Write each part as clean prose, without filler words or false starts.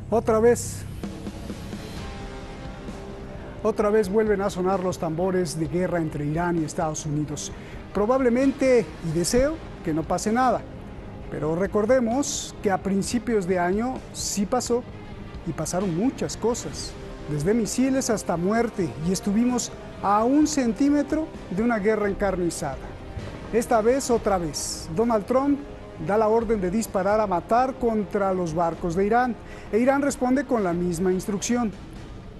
Otra vez vuelven a sonar los tambores de guerra entre Irán y Estados Unidos. Probablemente, y deseo, que no pase nada. Pero recordemos que a principios de año sí pasó, y pasaron muchas cosas, desde misiles hasta muerte, y estuvimos a 1 centímetro de una guerra encarnizada. Esta vez, otra vez, Donald Trump da la orden de disparar a matar contra los barcos de Irán, e Irán responde con la misma instrucción.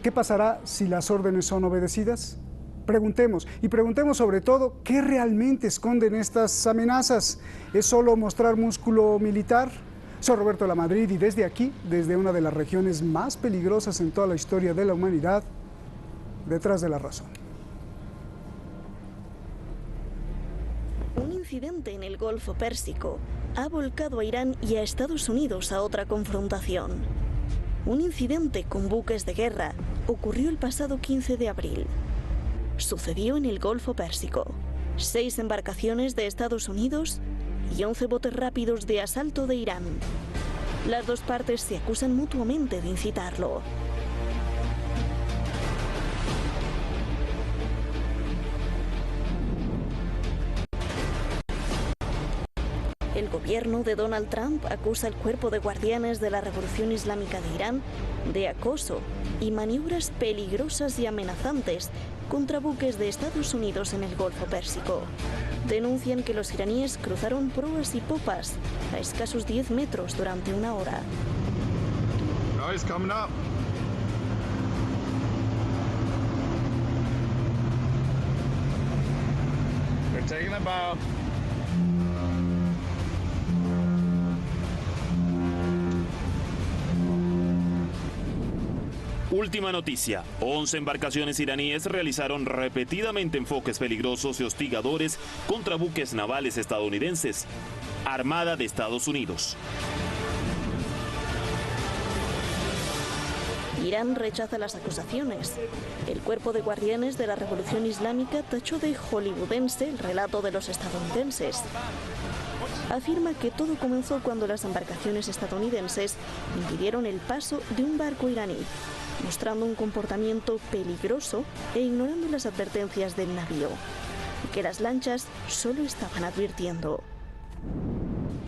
¿Qué pasará si las órdenes son obedecidas? Preguntemos, y preguntemos sobre todo, ¿qué realmente esconden estas amenazas? ¿Es solo mostrar músculo militar? Soy Roberto Lamadrid y desde aquí, desde una de las regiones más peligrosas en toda la historia de la humanidad, detrás de la razón. Un incidente en el Golfo Pérsico ha volcado a Irán y a Estados Unidos a otra confrontación. Un incidente con buques de guerra ocurrió el pasado 15 de abril. Sucedió en el Golfo Pérsico. 6 embarcaciones de Estados Unidos y 11 botes rápidos de asalto de Irán. Las dos partes se acusan mutuamente de incitarlo. El gobierno de Donald Trump acusa al Cuerpo de Guardianes de la Revolución Islámica de Irán de acoso y maniobras peligrosas y amenazantes contra buques de Estados Unidos en el Golfo Pérsico. Denuncian que los iraníes cruzaron proas y popas a escasos 10 metros durante una hora. Guys, coming up. They're taking a bow. Última noticia, 11 embarcaciones iraníes realizaron repetidamente enfoques peligrosos y hostigadores contra buques navales estadounidenses. Armada de Estados Unidos. Irán rechaza las acusaciones. El Cuerpo de Guardianes de la Revolución Islámica tachó de hollywoodense el relato de los estadounidenses. Afirma que todo comenzó cuando las embarcaciones estadounidenses impidieron el paso de un barco iraní, mostrando un comportamiento peligroso e ignorando las advertencias del navío, y que las lanchas solo estaban advirtiendo.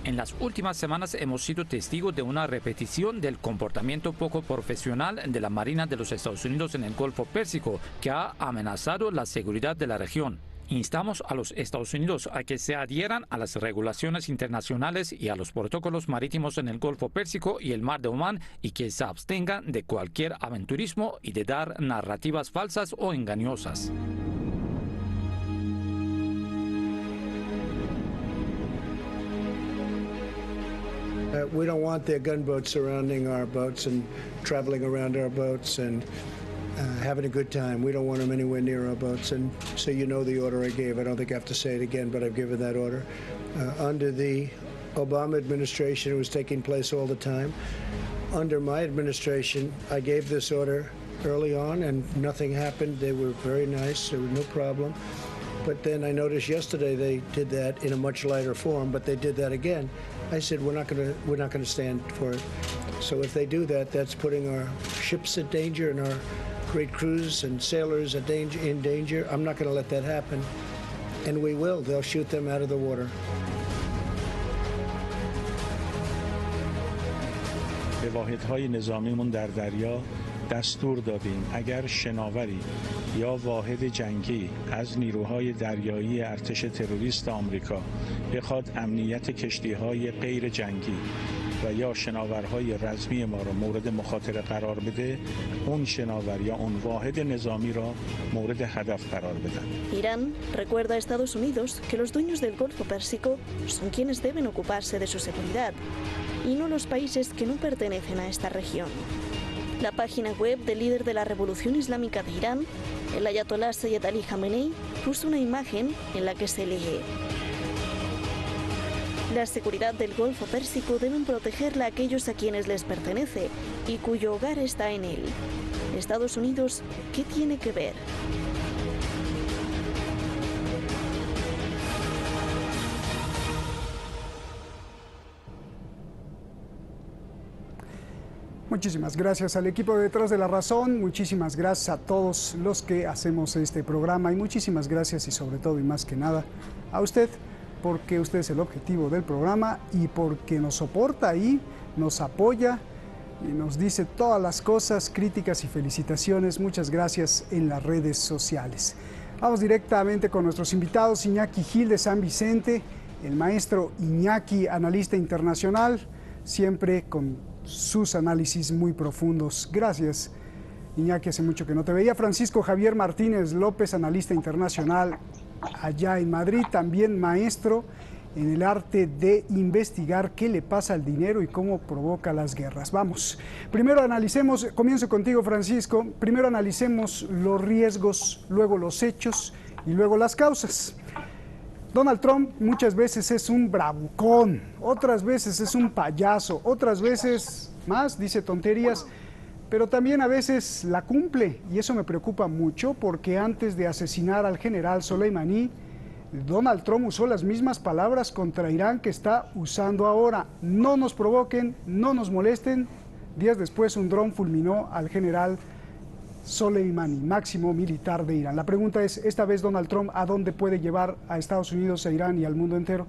En las últimas semanas hemos sido testigos de una repetición del comportamiento poco profesional de la Marina de los Estados Unidos en el Golfo Pérsico, que ha amenazado la seguridad de la región. Instamos a los Estados Unidos a que se adhieran a las regulaciones internacionales y a los protocolos marítimos en el Golfo Pérsico y el Mar de Omán, y que se abstengan de cualquier aventurismo y de dar narrativas falsas o engañosas. We don't want their gunboats surrounding our boats and traveling around our boats and having a good time. We don't want them anywhere near our boats. And so you know the order I gave. I don't think I have to say it again, but I've given that order. Under the Obama administration, it was taking place all the time. Under my administration, I gave this order early on and nothing happened. They were very nice. There was no problem. But then I noticed yesterday they did that in a much lighter form, but they did that again. I said we're not going to stand for it. So if they do that, that's putting our ships at danger and our great crews and sailors in danger. I'm not going to let that happen. And we will. They'll shoot them out of the water. به واحدهای نظامیمون در دریا دستور دادیم اگر شناوری یا واحد جنگی از نیروهای دریایی ارتش تروریست آمریکا بخواد امنیت کشتی‌های غیر جنگی و یا شناورهای رزمی ما را مورد مخاطره قرار بده، اون شناور یا اون واحد نظامی را مورد هدف قرار بدن. Irán recuerda a Estados Unidos que los dueños del Golfo Pérsico son quienes deben ocuparse de su seguridad y no los países que no pertenecen a esta región. La página web del líder de la Revolución Islámica de Irán, el ayatolá Sayyid Ali Khamenei, puso una imagen en la que se lee: la seguridad del Golfo Pérsico deben protegerla aquellos a quienes les pertenece y cuyo hogar está en él. Estados Unidos, ¿qué tiene que ver? Muchísimas gracias al equipo de Detrás de la Razón, muchísimas gracias a todos los que hacemos este programa y muchísimas gracias y sobre todo y más que nada a usted, porque usted es el objetivo del programa y porque nos soporta ahí, nos apoya y nos dice todas las cosas, críticas y felicitaciones. Muchas gracias en las redes sociales. Vamos directamente con nuestros invitados. Iñaki Gil de San Vicente, el maestro Iñaki, analista internacional, siempre con sus análisis muy profundos. Gracias, Iñaki, hace mucho que no te veía. Francisco Javier Martínez López, analista internacional allá en Madrid, también maestro en el arte de investigar qué le pasa al dinero y cómo provoca las guerras. Vamos, primero analicemos, comienzo contigo, Francisco, primero analicemos los riesgos, luego los hechos y luego las causas. Donald Trump muchas veces es un bravucón, otras veces es un payaso, otras veces más dice tonterías, pero también a veces la cumple y eso me preocupa mucho porque antes de asesinar al general Soleimani, Donald Trump usó las mismas palabras contra Irán que está usando ahora. No nos provoquen, no nos molesten. Días después un dron fulminó al general Soleimani, máximo militar de Irán. La pregunta es, esta vez Donald Trump, ¿a dónde puede llevar a Estados Unidos, a Irán y al mundo entero?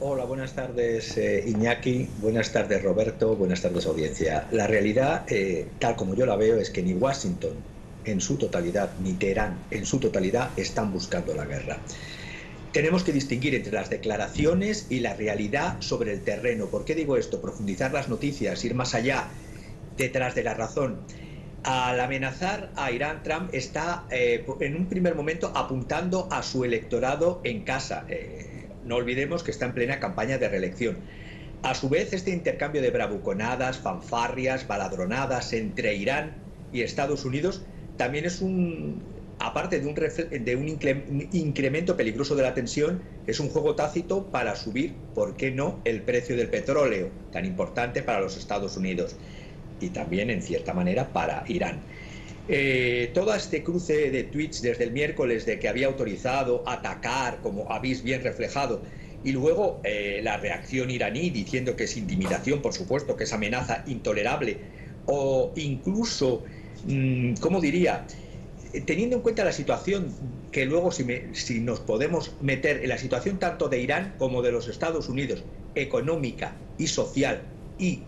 Hola, buenas tardes Iñaki, buenas tardes Roberto, buenas tardes audiencia. La realidad, tal como yo la veo, es que ni Washington en su totalidad, ni Teherán en su totalidad están buscando la guerra. Tenemos que distinguir entre las declaraciones y la realidad sobre el terreno. ¿Por qué digo esto? Profundizar las noticias, ir más allá, detrás de la razón. Al amenazar a Irán, Trump está en un primer momento apuntando a su electorado en casa. No olvidemos que está en plena campaña de reelección. A su vez, este intercambio de bravuconadas, fanfarrias, baladronadas entre Irán y Estados Unidos también es aparte de un incremento peligroso de la tensión, es un juego tácito para subir, ¿por qué no?, el precio del petróleo, tan importante para los Estados Unidos. Y también, en cierta manera, para Irán. Todo este cruce de tweets desde el miércoles de que había autorizado atacar, como habéis bien reflejado, y luego la reacción iraní diciendo que es intimidación, por supuesto, que es amenaza intolerable, o incluso, ¿cómo diría?, teniendo en cuenta la situación, que luego si nos podemos meter en la situación tanto de Irán como de los Estados Unidos, económica y social, y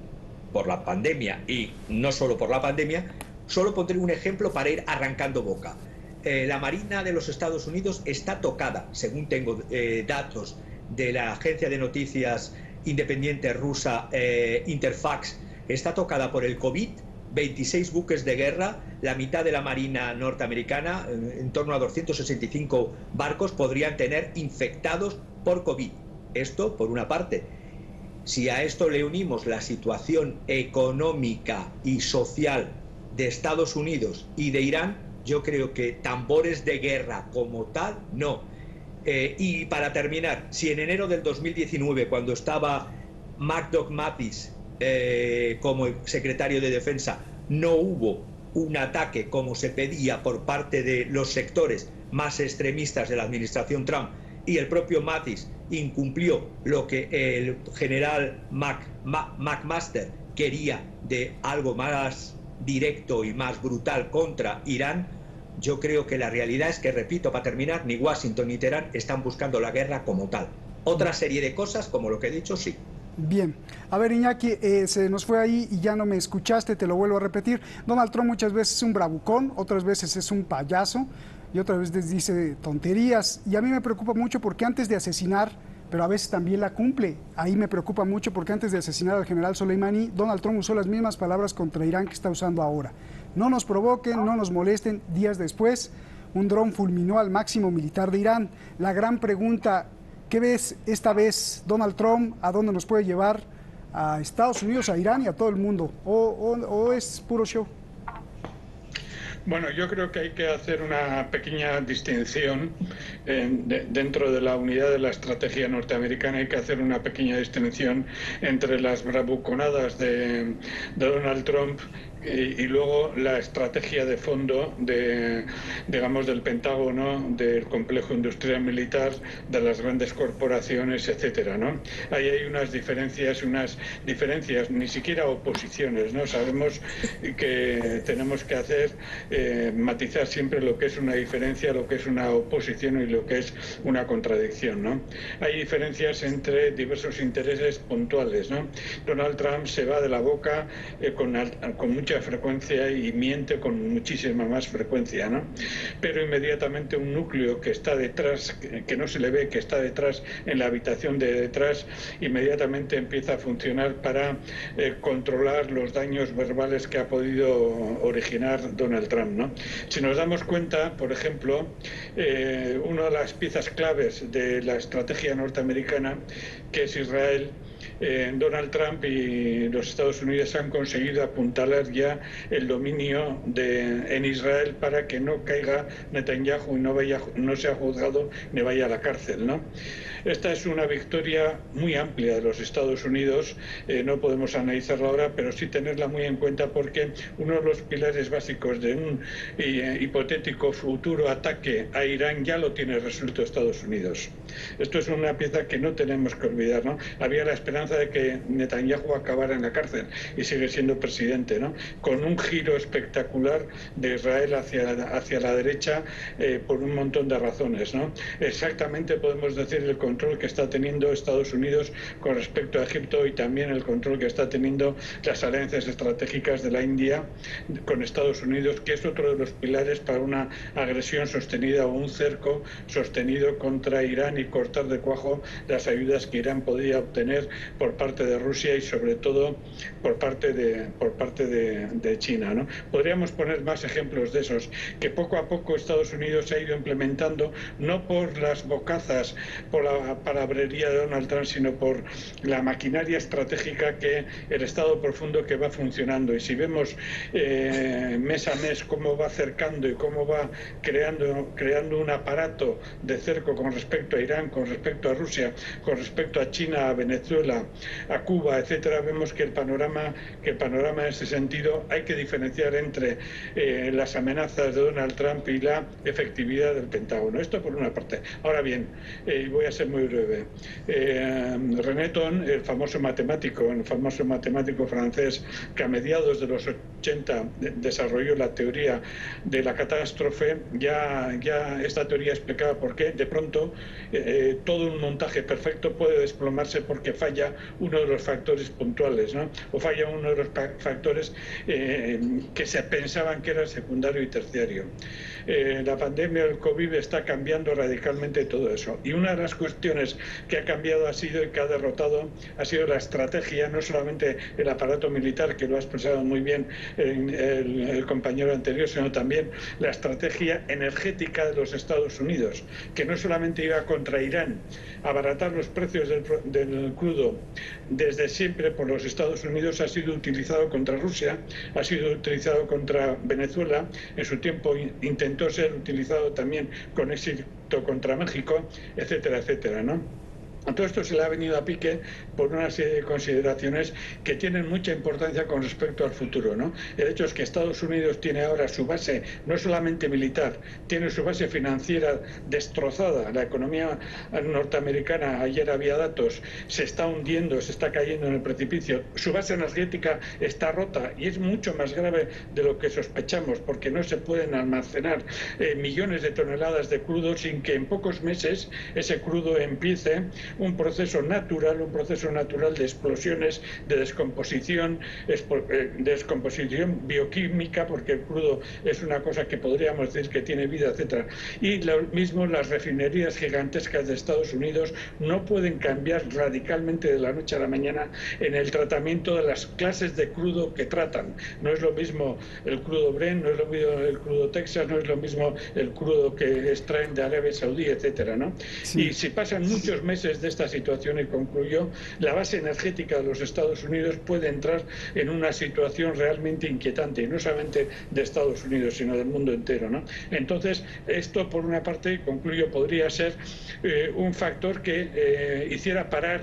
por la pandemia, y no solo por la pandemia, solo pondré un ejemplo para ir arrancando boca. La Marina de los Estados Unidos está tocada, según tengo datos de la agencia de noticias independiente rusa Interfax, está tocada por el COVID, 26 buques de guerra, la mitad de la Marina norteamericana, en torno a 265 barcos, podrían tener infectados por COVID. Esto por una parte. Si a esto le unimos la situación económica y social de Estados Unidos y de Irán, yo creo que tambores de guerra como tal, no. Y para terminar, si en enero del 2019, cuando estaba McDougall Mattis como secretario de Defensa, no hubo un ataque como se pedía por parte de los sectores más extremistas de la administración Trump, y el propio Mattis incumplió lo que el general McMaster quería de algo más directo y más brutal contra Irán, yo creo que la realidad es que, repito, para terminar, ni Washington ni Teherán están buscando la guerra como tal. Otra serie de cosas, como lo que he dicho, sí. Bien. A ver, Iñaki, se nos fue ahí y ya no me escuchaste, te lo vuelvo a repetir. Donald Trump muchas veces es un bravucón, otras veces es un payaso y otras veces dice tonterías. Y a mí me preocupa mucho porque antes de asesinar, pero a veces también la cumple. Ahí me preocupa mucho porque antes de asesinar al general Soleimani, Donald Trump usó las mismas palabras contra Irán que está usando ahora. No nos provoquen, no nos molesten. Días después, un dron fulminó al máximo militar de Irán. La gran pregunta, ¿qué ves esta vez Donald Trump? ¿A dónde nos puede llevar? ¿A Estados Unidos, a Irán y a todo el mundo? ¿O es puro show? Bueno, yo creo que hay que hacer una pequeña distinción dentro de la unidad de la estrategia norteamericana. Hay que hacer una pequeña distinción entre las bravuconadas de Donald Trump y luego la estrategia de fondo digamos, del Pentágono, del complejo industrial militar, de las grandes corporaciones, etcétera, ¿no? Ahí hay unas diferencias, ni siquiera oposiciones, ¿no? Sabemos que tenemos que matizar siempre lo que es una diferencia, lo que es una oposición y lo que es una contradicción, ¿no? Hay diferencias entre diversos intereses puntuales, ¿no? Donald Trump se va de la boca con mucha frecuencia y miente con muchísima más frecuencia, ¿no? Pero inmediatamente un núcleo que está detrás, que no se le ve, que está detrás, en la habitación de detrás, inmediatamente empieza a funcionar para controlar los daños verbales que ha podido originar Donald Trump, ¿no? Si nos damos cuenta, por ejemplo, una de las piezas claves de la estrategia norteamericana, que es Israel, Donald Trump y los Estados Unidos han conseguido apuntalar ya el dominio en Israel para que no caiga Netanyahu y no sea juzgado ni vaya a la cárcel, ¿no? Esta es una victoria muy amplia de los Estados Unidos, no podemos analizarla ahora, pero sí tenerla muy en cuenta, porque uno de los pilares básicos de un hipotético futuro ataque a Irán ya lo tiene resuelto Estados Unidos. Esto es una pieza que no tenemos que olvidar, ¿no? Había la esperanza de que Netanyahu acabara en la cárcel y sigue siendo presidente, ¿no? Con un giro espectacular de Israel hacia la derecha por un montón de razones, ¿no? Exactamente podemos decir el control que está teniendo Estados Unidos con respecto a Egipto, y también el control que está teniendo las alianzas estratégicas de la India con Estados Unidos, que es otro de los pilares para una agresión sostenida o un cerco sostenido contra Irán y cortar de cuajo las ayudas que Irán podía obtener por parte de Rusia y sobre todo por parte de China, ¿no? Podríamos poner más ejemplos de esos, que poco a poco Estados Unidos ha ido implementando, no por las bocazas, por la palabrería de Donald Trump, sino por la maquinaria estratégica, que el Estado profundo que va funcionando. Y si vemos mes a mes cómo va cercando y cómo va creando un aparato de cerco con respecto a Irán, con respecto a Rusia, con respecto a China, a Venezuela, a Cuba, etcétera, vemos que el panorama en ese sentido hay que diferenciar entre las amenazas de Donald Trump y la efectividad del Pentágono. Esto por una parte. Ahora bien, voy a ser muy breve. René Thon, el famoso matemático francés, que a mediados de los 80 desarrolló la teoría de la catástrofe, ya esta teoría explicaba por qué de pronto todo un montaje perfecto puede desplomarse porque falla uno de los factores puntuales, ¿no? O falla uno de los factores que se pensaban que era secundario y terciario. La pandemia del COVID está cambiando radicalmente todo eso, y una de las cuestiones que ha cambiado y que ha derrotado ha sido la estrategia, no solamente el aparato militar, que lo ha expresado muy bien el compañero anterior, sino también la estrategia energética de los Estados Unidos, que no solamente iba contra Irán, abaratar los precios del crudo desde siempre por los Estados Unidos, ha sido utilizado contra Rusia, ha sido utilizado contra Venezuela, en su tiempo intentó ser utilizado también con éxito contra México, etcétera, etcétera, ¿no? Todo esto se le ha venido a pique por una serie de consideraciones que tienen mucha importancia con respecto al futuro, ¿no? El hecho es que Estados Unidos tiene ahora su base no solamente militar, tiene su base financiera destrozada. La economía norteamericana, ayer había datos, se está hundiendo, se está cayendo en el precipicio. Su base energética está rota, y es mucho más grave de lo que sospechamos, porque no se pueden almacenar millones de toneladas de crudo sin que en pocos meses ese crudo empiece un proceso natural de explosiones, de descomposición bioquímica, porque el crudo es una cosa que podríamos decir que tiene vida, etcétera. Y lo mismo, las refinerías gigantescas de Estados Unidos no pueden cambiar radicalmente de la noche a la mañana en el tratamiento de las clases de crudo que tratan. No es lo mismo el crudo Brent, no es lo mismo el crudo Texas, no es lo mismo el crudo que extraen de Arabia Saudí, etcétera, ¿no? Sí. Y si pasan muchos meses de esta situación, y concluyo, la base energética de los Estados Unidos puede entrar en una situación realmente inquietante, y no solamente de Estados Unidos, sino del mundo entero, ¿no? Entonces, esto, por una parte, concluyo, podría ser un factor que hiciera parar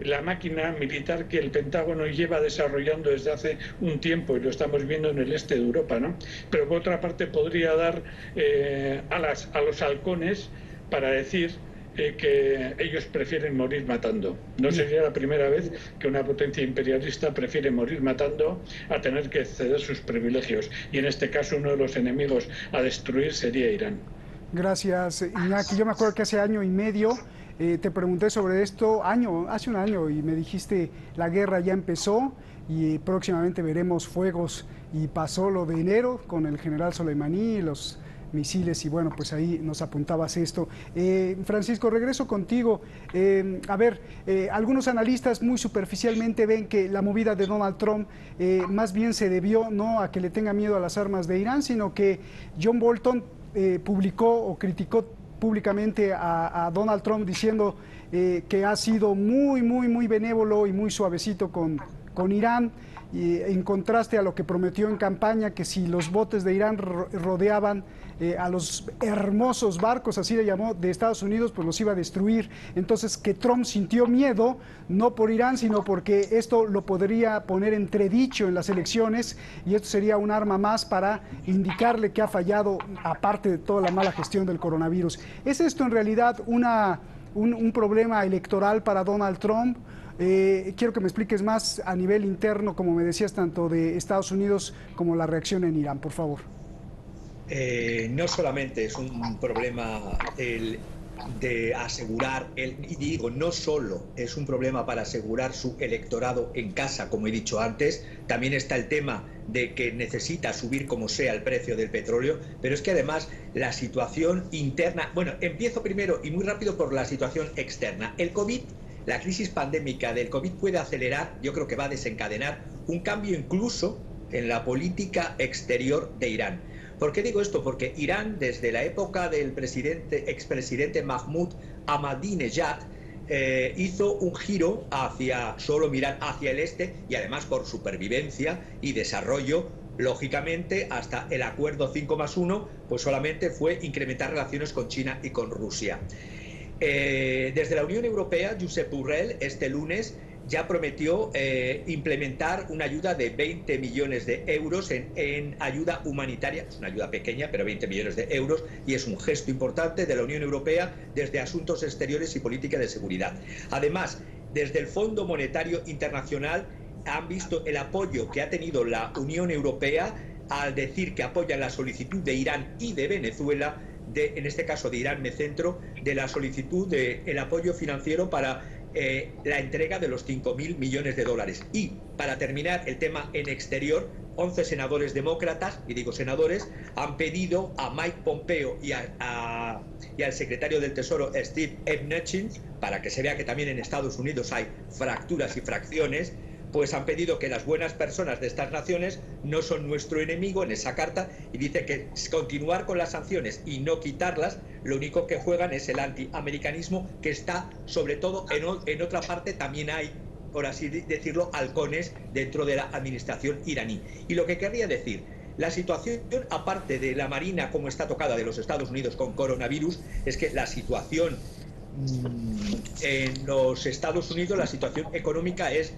la máquina militar que el Pentágono lleva desarrollando desde hace un tiempo, y lo estamos viendo en el este de Europa, ¿no? Pero por otra parte podría dar a los halcones para decir que ellos prefieren morir matando. No sería la primera vez que una potencia imperialista prefiere morir matando a tener que ceder sus privilegios. Y en este caso uno de los enemigos a destruir sería Irán. Gracias, Iñaki. Yo me acuerdo que hace año y medio te pregunté sobre esto, hace un año, y me dijiste la guerra ya empezó y próximamente veremos fuegos, y pasó lo de enero con el general Soleimani y los misiles, y bueno, pues ahí nos apuntabas esto. Francisco, regreso contigo. Algunos analistas muy superficialmente ven que la movida de Donald Trump más bien se debió no a que le tenga miedo a las armas de Irán, sino que John Bolton publicó o criticó públicamente a Donald Trump diciendo que ha sido muy benévolo y muy suavecito con Irán, y en contraste a lo que prometió en campaña, que si los botes de Irán rodeaban a los hermosos barcos, así le llamó, de Estados Unidos, pues los iba a destruir. Entonces, que Trump sintió miedo, no por Irán, sino porque esto lo podría poner entredicho en las elecciones, y esto sería un arma más para indicarle que ha fallado, aparte de toda la mala gestión del coronavirus. ¿Es esto en realidad un problema electoral para Donald Trump? Quiero que me expliques más a nivel interno, como me decías, tanto de Estados Unidos como la reacción en Irán, por favor. No solamente es un problema el de asegurar, y digo, no solo es un problema para asegurar su electorado en casa, como he dicho antes, también está el tema de que necesita subir como sea el precio del petróleo, pero es que además la situación interna, bueno, empiezo primero y muy rápido por la situación externa. El COVID, la crisis pandémica del COVID puede acelerar, yo creo que va a desencadenar un cambio incluso en la política exterior de Irán. ¿Por qué digo esto? Porque Irán, desde la época del expresidente Mahmoud Ahmadinejad, hizo un giro hacia solo mirar hacia el este, y además por supervivencia y desarrollo, lógicamente, hasta el acuerdo 5+1, pues solamente fue incrementar relaciones con China y con Rusia. Desde la Unión Europea, Josep Borrell este lunes ya prometió implementar una ayuda de 20 millones de euros en ayuda humanitaria. Es una ayuda pequeña, pero 20 millones de euros, y es un gesto importante de la Unión Europea desde Asuntos Exteriores y Política de Seguridad. Además, desde el Fondo Monetario Internacional han visto el apoyo que ha tenido la Unión Europea al decir que apoyan la solicitud de Irán y de Venezuela, en este caso de Irán me centro, de la solicitud del apoyo financiero para la entrega de los 5.000 millones de dólares. Y para terminar el tema en exterior, 11 senadores demócratas, y digo senadores, han pedido a Mike Pompeo y al secretario del Tesoro Steve Mnuchin, para que se vea que también en Estados Unidos hay fracturas y fracciones, pues han pedido que las buenas personas de estas naciones no son nuestro enemigo en esa carta, y dice que continuar con las sanciones y no quitarlas, lo único que juegan es el antiamericanismo, que está sobre todo en otra parte. También hay, por así decirlo, halcones dentro de la administración iraní. Y lo que querría decir, la situación, aparte de la Marina como está tocada de los Estados Unidos con coronavirus, es que la situación en los Estados Unidos, la situación económica es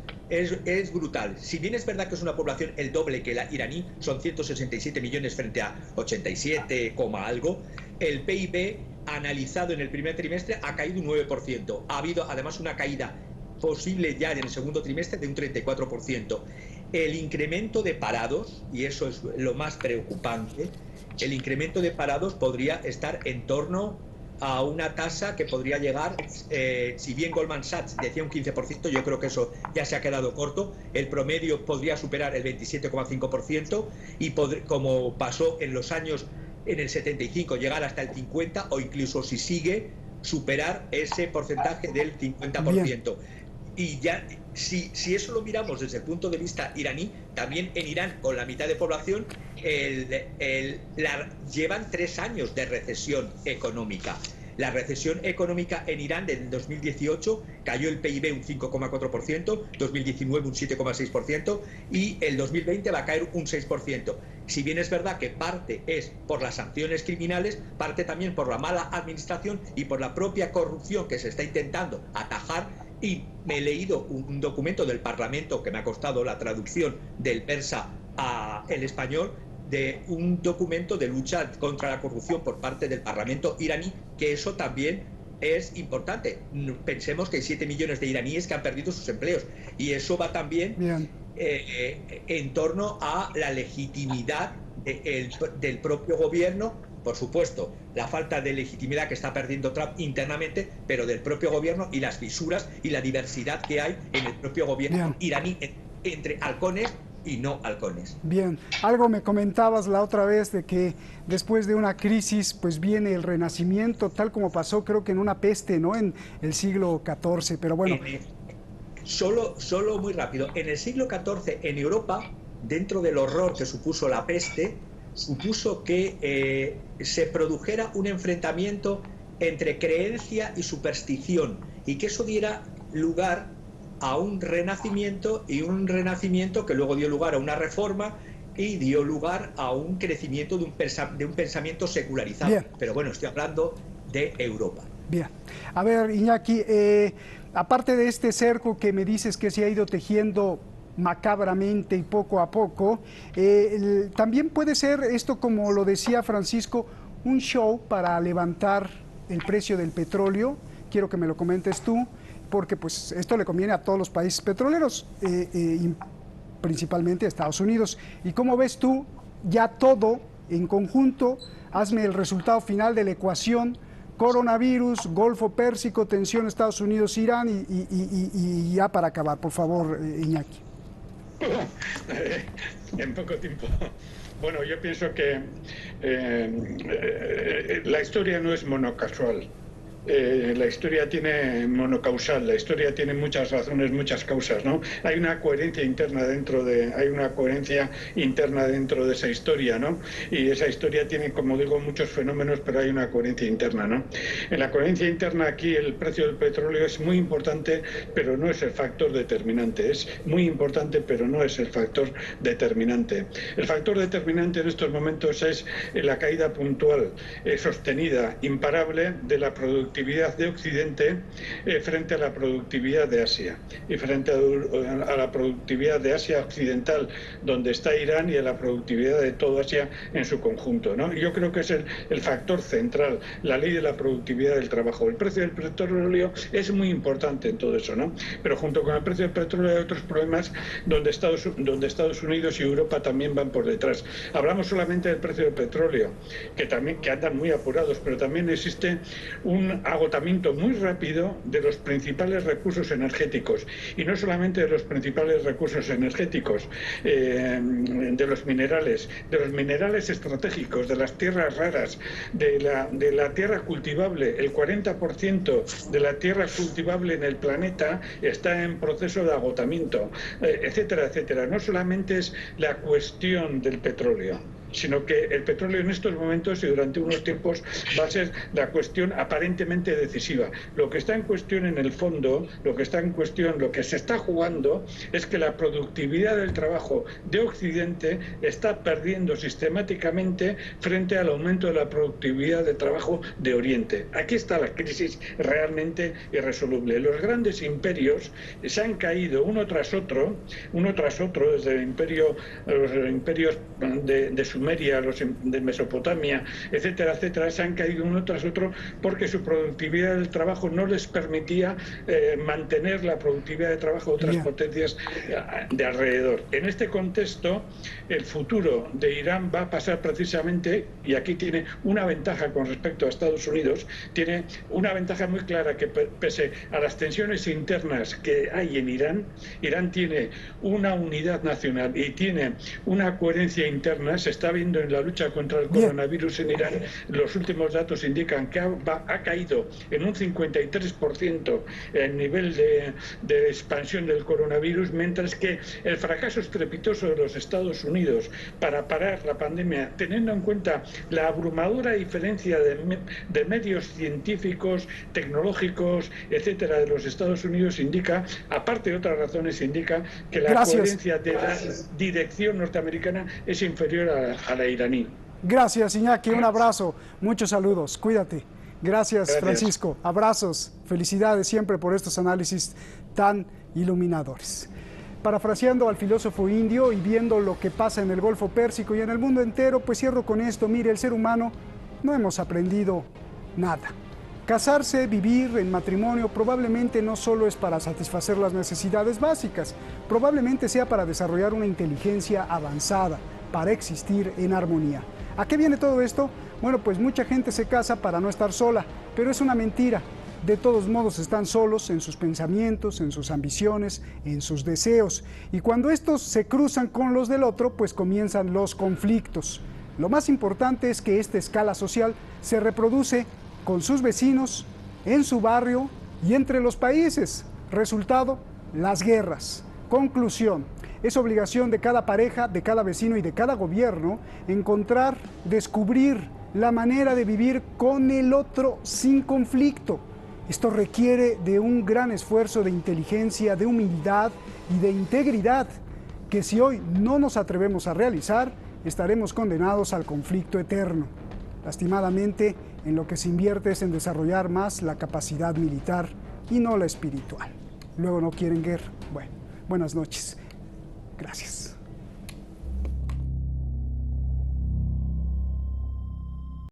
brutal. Si bien es verdad que es una población el doble que la iraní, son 167 millones frente a 87, algo, el PIB analizado en el primer trimestre ha caído un 9%. Ha habido además una caída posible ya en el segundo trimestre de un 34%. El incremento de parados, y eso es lo más preocupante, el incremento de parados podría estar en torno a una tasa que podría llegar, si bien Goldman Sachs decía un 15%, yo creo que eso ya se ha quedado corto. El promedio podría superar el 27,5% y como pasó en los años, en el 75, llegar hasta el 50%, o incluso, si sigue, superar ese porcentaje del 50%. Bien. Y ya, si eso lo miramos desde el punto de vista iraní, también en Irán, con la mitad de población, llevan 3 años de recesión económica. La recesión económica en Irán del 2018 cayó el PIB un 5,4%, 2019 un 7,6% y el 2020 va a caer un 6%. Si bien es verdad que parte es por las sanciones criminales, parte también por la mala administración y por la propia corrupción que se está intentando atajar, y me he leído un documento del Parlamento que me ha costado la traducción del persa al español, de un documento de lucha contra la corrupción por parte del Parlamento iraní, que eso también es importante. Pensemos que hay 7 millones de iraníes que han perdido sus empleos, y eso va también en torno a la legitimidad del propio gobierno. Por supuesto, la falta de legitimidad que está perdiendo Trump internamente, pero del propio gobierno, y las fisuras y la diversidad que hay en el propio gobierno iraní entre halcones y no halcones. Bien, algo me comentabas la otra vez de que después de una crisis pues viene el renacimiento, tal como pasó creo que en una peste, ¿no? En el siglo XIV, pero bueno. Solo muy rápido, en el siglo XIV en Europa, dentro del horror que supuso la peste, supuso que se produjera un enfrentamiento entre creencia y superstición, y que eso diera lugar a un renacimiento, y un renacimiento que luego dio lugar a una reforma y dio lugar a un crecimiento de un pensamiento secularizado. Bien. Pero bueno, estoy hablando de Europa. Bien. A ver, Iñaki, aparte de este cerco que me dices que se ha ido tejiendo macabramente y poco a poco, también puede ser esto, como lo decía Francisco, un show para levantar el precio del petróleo. Quiero que me lo comentes tú, porque pues esto le conviene a todos los países petroleros, principalmente a Estados Unidos. ¿Y cómo ves tú ya todo en conjunto? Hazme el resultado final de la ecuación: coronavirus, Golfo Pérsico, tensión Estados Unidos-Irán y ya para acabar, por favor, Iñaki. En poco tiempo. Bueno, yo pienso que la historia no es monocasual. La historia tiene monocausal, la historia tiene muchas razones, muchas causas, ¿no? Hay una coherencia interna dentro de esa historia, ¿no? Y esa historia tiene, como digo, muchos fenómenos, pero hay una coherencia interna, ¿no? En la coherencia interna aquí el precio del petróleo es muy importante, pero no es el factor determinante. Es muy importante, pero no es el factor determinante. El factor determinante en estos momentos es la caída puntual, sostenida, imparable de la productividad de Occidente frente a la productividad de Asia, y frente a la productividad de Asia occidental, donde está Irán, y a la productividad de toda Asia en su conjunto, ¿no? Yo creo que es el factor central, la ley de la productividad del trabajo. El precio del petróleo es muy importante en todo eso, ¿no? Pero junto con el precio del petróleo hay otros problemas donde Estados Unidos y Europa también van por detrás. Hablamos solamente del precio del petróleo, que andan muy apurados, pero también existe un agotamiento muy rápido de los principales recursos energéticos, y no solamente de los principales recursos energéticos, de los minerales estratégicos, de las tierras raras, de la tierra cultivable. El 40% de la tierra cultivable en el planeta está en proceso de agotamiento, etcétera, etcétera. No solamente es la cuestión del petróleo, sino que el petróleo en estos momentos y durante unos tiempos va a ser la cuestión aparentemente decisiva. Lo que está en cuestión en el fondo, lo que se está jugando, es que la productividad del trabajo de Occidente está perdiendo sistemáticamente frente al aumento de la productividad de trabajo de Oriente. Aquí está la crisis realmente irresoluble. Los grandes imperios se han caído uno tras otro, desde los imperios de Sumeria, los de Mesopotamia, etcétera, etcétera, se han caído uno tras otro porque su productividad del trabajo no les permitía mantener la productividad de trabajo de otras potencias de alrededor. En este contexto, el futuro de Irán va a pasar precisamente, y aquí tiene una ventaja con respecto a Estados Unidos, tiene una ventaja muy clara, que pese a las tensiones internas que hay en Irán, Irán tiene una unidad nacional y tiene una coherencia interna. Se está viendo en la lucha contra el coronavirus en Irán, los últimos datos indican que ha caído en un 53% el nivel de expansión del coronavirus, mientras que el fracaso estrepitoso de los Estados Unidos para parar la pandemia, teniendo en cuenta la abrumadora diferencia de medios científicos, tecnológicos, etcétera, de los Estados Unidos, indica, aparte de otras razones, indica que la coherencia de la dirección norteamericana es inferior a la iraní. Gracias, Iñaki, un abrazo, muchos saludos, cuídate. Gracias, Francisco. Abrazos. Felicidades siempre por estos análisis tan iluminadores. Parafraseando al filósofo indio y viendo lo que pasa en el Golfo Pérsico y en el mundo entero, pues cierro con esto. Mire, el ser humano no hemos aprendido nada. Casarse, vivir en matrimonio probablemente no solo es para satisfacer las necesidades básicas, probablemente sea para desarrollar una inteligencia avanzada, para existir en armonía. ¿A qué viene todo esto? Bueno, pues mucha gente se casa para no estar sola, pero es una mentira. De todos modos están solos en sus pensamientos, en sus ambiciones, en sus deseos. Y cuando estos se cruzan con los del otro, pues comienzan los conflictos. Lo más importante es que esta escala social se reproduce con sus vecinos, en su barrio y entre los países. Resultado, las guerras. Conclusión, es obligación de cada pareja, de cada vecino y de cada gobierno encontrar, descubrir la manera de vivir con el otro sin conflicto. Esto requiere de un gran esfuerzo de inteligencia, de humildad y de integridad, que si hoy no nos atrevemos a realizar, estaremos condenados al conflicto eterno. Lastimadamente, en lo que se invierte es en desarrollar más la capacidad militar y no la espiritual. Luego no quieren guerra. Bueno, buenas noches. Gracias.